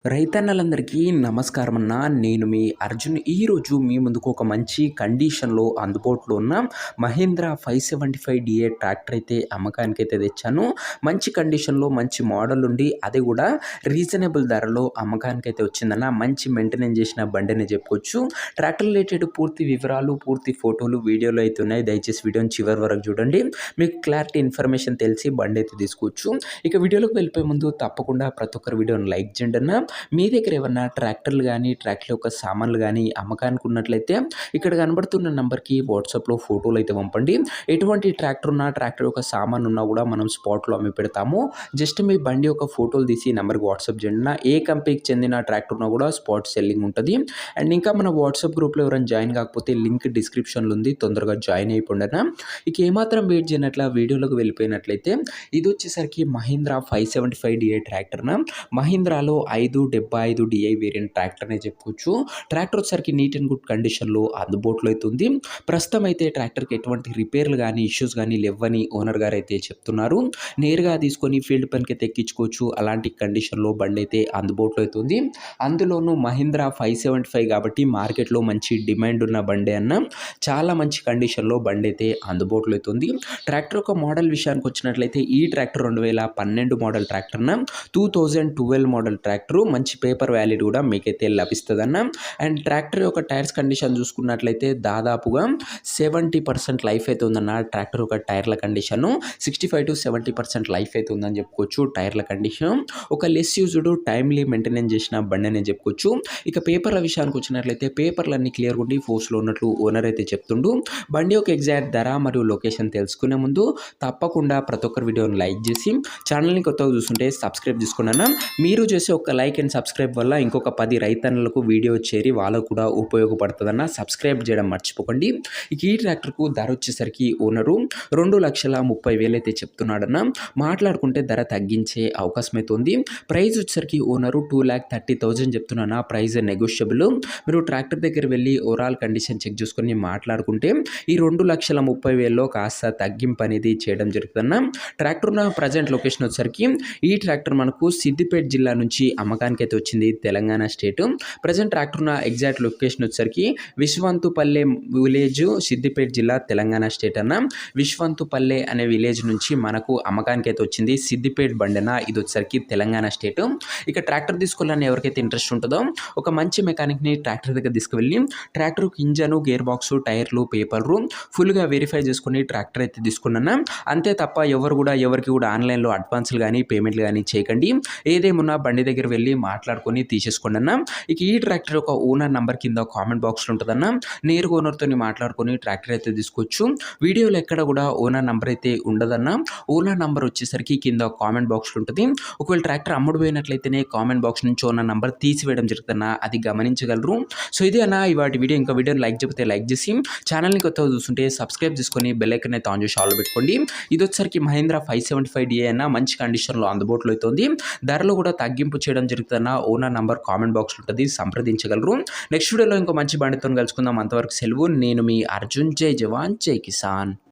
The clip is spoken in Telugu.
రైతన్నలందరికీ నమస్కారం అన్న. నేను మీ అర్జున్. ఈరోజు మీ ముందుకు ఒక మంచి కండిషన్‌లో అందుబాటులో ఉన్న మహీంద్రా 575 డీఏ ట్రాక్టర్ అయితే అమ్మకానికైతే తెచ్చాను. మంచి కండిషన్‌లో మంచి మోడల్ ఉండి అది కూడా రీజనబుల్ ధరలో అమ్మకానికైతే వచ్చిందన్న. మంచి మెయింటెనెన్స్ చేసిన బండనే చెప్పుకోవచ్చు. ట్రాక్టర్ రిలేటెడ్ పూర్తి వివరాలు, పూర్తి ఫోటోలు వీడియోలో అయితే ఉన్నాయి. దయచేసి వీడియోని చివరి వరకు చూడండి. మీకు క్లారిటీ ఇన్ఫర్మేషన్ తెలిసి బండి అయితే తీసుకోవచ్చు. ఇక వీడియోలోకి వెళ్ళిపోయే ముందు తప్పకుండా ప్రతి ఒక్కరు వీడియోని లైక్ చేయండి అన్న. మీ దగ్గర ఏమన్నా ట్రాక్టర్లు కానీ ట్రాక్టర్ యొక్క సామాన్లు కానీ అమ్మకానికి ఉన్నట్లయితే ఇక్కడ కనబడుతున్న నెంబర్కి వాట్సాప్లో ఫోటోలు అయితే పంపండి. ఎటువంటి ట్రాక్టర్ ఉన్నా ట్రాక్టర్ యొక్క సామాన్ ఉన్నా కూడా మనం స్పాట్లో అమ్మి పెడతాము. జస్ట్ మీ బండి యొక్క ఫోటోలు తీసి నెంబర్కి వాట్సాప్ చేయండి. ఏ కంపెనీకి చెందిన ట్రాక్టర్ ఉన్నా కూడా స్పాట్ సెల్లింగ్ ఉంటుంది. అండ్ ఇంకా మన వాట్సాప్ గ్రూప్లో ఎవరైనా జాయిన్ కాకపోతే లింక్ డిస్క్రిప్షన్లో ఉంది, తొందరగా జాయిన్ అయిపోండి. ఇక ఏమాత్రం వెయిట్ చేయనట్ల వీడియోలోకి వెళ్ళిపోయినట్లయితే ఇది వచ్చేసరికి మహీంద్రా 575 డిఐ ట్రాక్టర్న. మహీంద్రాలో 575 డిఐ వేరియంట్ ట్రాక్టర్ అనే చెప్పుకోవచ్చు. ట్రాక్టర్ వచ్చేసరికి నీట్ అండ్ గుడ్ కండిషన్లో అందుబాటులో అయితే ఉంది. ప్రస్తుతం అయితే ట్రాక్టర్కి ఎటువంటి రిపేర్లు కానీ ఇష్యూస్ కానీ లేవని ఓనర్ గారు అయితే చెప్తున్నారు. నేరుగా తీసుకొని ఫీల్డ్ పనికి అయితే ఎక్కించుకోవచ్చు. అలాంటి కండిషన్లో బండి అయితే అందుబాటులో అయితే ఉంది. అందులోనూ మహీంద్రా 575 కాబట్టి మార్కెట్లో మంచి డిమాండ్ ఉన్న బండి అన్న. చాలా మంచి కండిషన్లో బండి అయితే అందుబాటులో అయితే ఉంది. ట్రాక్టర్ యొక్క మోడల్ విషయానికి వచ్చినట్లయితే ఈ ట్రాక్టర్ 2012 మోడల్ ట్రాక్టర్న. 2012 మోడల్ ట్రాక్టర్ మంచి పేపర్ వ్యాలిడ్ కూడా మీకైతే లభిస్తుందన్న. అండ్ ట్రాక్టర్ యొక్క టైర్స్ కండిషన్ చూసుకున్నట్లయితే దాదాపుగా 70% లైఫ్ అయితే ఉందన్న. ట్రాక్టర్ యొక్క టైర్ల కండిషన్ 65 to 70% లైఫ్ అయితే ఉందని చెప్పుకోవచ్చు. టైర్ల కండిషన్ ఒక లెస్ యూజ్డ్ టైమ్లీ మెయింటెనెన్స్ చేసిన బండి అని చెప్పుకోవచ్చు. ఇక పేపర్ల విషయానికి వచ్చినట్లయితే పేపర్లు అన్ని క్లియర్గా ఉండి ఫోర్స్లో ఉన్నట్లు ఓనర్ అయితే చెప్తుండు. బండి యొక్క ఎగ్జాక్ట్ ధర మరియు లొకేషన్ తెలుసుకునే ముందు తప్పకుండా ప్రతి ఒక్కరు వీడియోని లైక్ చేసి ఛానల్ని కొత్తగా చూస్తుంటే సబ్స్క్రైబ్ చేసుకున్నాను. మీరు చేసే ఒక లైక్ అండ్ సబ్స్క్రైబ్ వల్ల ఇంకొక 10 రైతన్నలకు వీడియో చేరి వాళ్ళకు కూడా ఉపయోగపడుతుందన్న. సబ్స్క్రైబ్ చేయడం మర్చిపోకండి. ఇక ఈ ట్రాక్టర్కు ధర వచ్చేసరికి ఓనరు 2,30,000 అయితే చెప్తున్నాడన్న. మాట్లాడుకుంటే ధర తగ్గించే అవకాశం అయితే ఉంది. ప్రైస్ వచ్చేసరికి ఓనరు 2,30,000 చెప్తున్నా. Price negotiable. మీరు ట్రాక్టర్ దగ్గర వెళ్ళి ఓవరాల్ కండిషన్ చెక్ చేసుకొని మాట్లాడుకుంటే ఈ 2,30,000లో కాస్త తగ్గింపు అనేది చేయడం జరుగుతుందన్న. ట్రాక్టర్ ఉన్న ప్రజెంట్ లొకేషన్ వచ్చేసరికి ఈ ట్రాక్టర్ మనకు సిద్దిపేట జిల్లా నుంచి అమ్మకానికి అయితే వచ్చింది, తెలంగాణ స్టేట్. ప్రజెంట్ ట్రాక్టర్ ఉన్న ఎగ్జాక్ట్ లొకేషన్ వచ్చేసరికి విశ్వంతుపల్లె విలేజ్, సిద్దిపేట జిల్లా, తెలంగాణ స్టేట్ అన్న. విశ్వంతుపల్లె అనే విలేజ్ నుంచి మనకు అమ్మకానికి అయితే వచ్చింది సిద్దిపేట బండిన. ఇది వచ్చేసరికి తెలంగాణ స్టేట్. ఇక ట్రాక్టర్ తీసుకోవాలని ఎవరికైతే ఇంట్రెస్ట్ ఉంటుందో ఒక మంచి మెకానిక్ని ట్రాక్టర్ దగ్గర తీసుకువెళ్ళి ట్రాక్టర్ ఇంజను, గేర్ బాక్స్, టైర్లు, పేపర్లు ఫుల్గా వెరిఫై చేసుకుని ట్రాక్టర్ అయితే తీసుకున్నాను. అంతే తప్ప ఎవరికి కూడా ఆన్లైన్లో అడ్వాన్స్లు కానీ పేమెంట్లు కానీ చేయకండి. ఏదేమున్నా బండి దగ్గర వెళ్ళి మాట్లాడుకొని తీసేసుకోండి అన్న. ఇక ఈ ట్రాక్టర్ యొక్క ఓనర్ నెంబర్ కింద కామెంట్ బాక్స్లో ఉంటుందన్న. నేరుగా ఓనర్తో మాట్లాడుకొని ట్రాక్టర్ అయితే తీసుకోవచ్చు. వీడియోలో ఎక్కడ కూడా ఓనర్ నెంబర్ అయితే ఉండదన్న. ఓనర్ నెంబర్ వచ్చేసరికి కింద కామెంట్ బాక్స్లో ఉంటుంది. ఒకవేళ ట్రాక్టర్ అమ్ముడు పోయినట్లయితేనే కామెంట్ బాక్స్ నుంచి ఓనర్ నెంబర్ తీసివేయడం జరుగుతుందన్న. అది గమనించగలరు. సో ఇదే అన్న ఇవాటి వీడియో. ఇంకా వీడియోని లైక్ చెప్తే లైక్ చేసి ఛానల్ని కొత్తగా చూస్తుంటే సబ్స్క్రైబ్ చేసుకొని బెల్ ఐకాన్ అయితే ఆన్ చేసి ఆల్ పెట్టుకోండి. ఇది వచ్చేసరికి మహీంద్రా 575 డిఐ అన్న. మంచి కండిషన్లో అందుబాటులో అవుతుంది. ధరలో కూడా తగ్గింపు చేయడం జరుగుతుందన్న. ఓనర్ నంబర్ కామెంట్ బాక్స్లో ఉంటుంది, సంప్రదించగలరు. నెక్స్ట్ వీడియోలో ఇంకో మంచి బండితో కలుసుకుందాం. అంతవరకు సెలవు. నేను మీ అర్జున్. జై జవాన్ జై కిసాన్.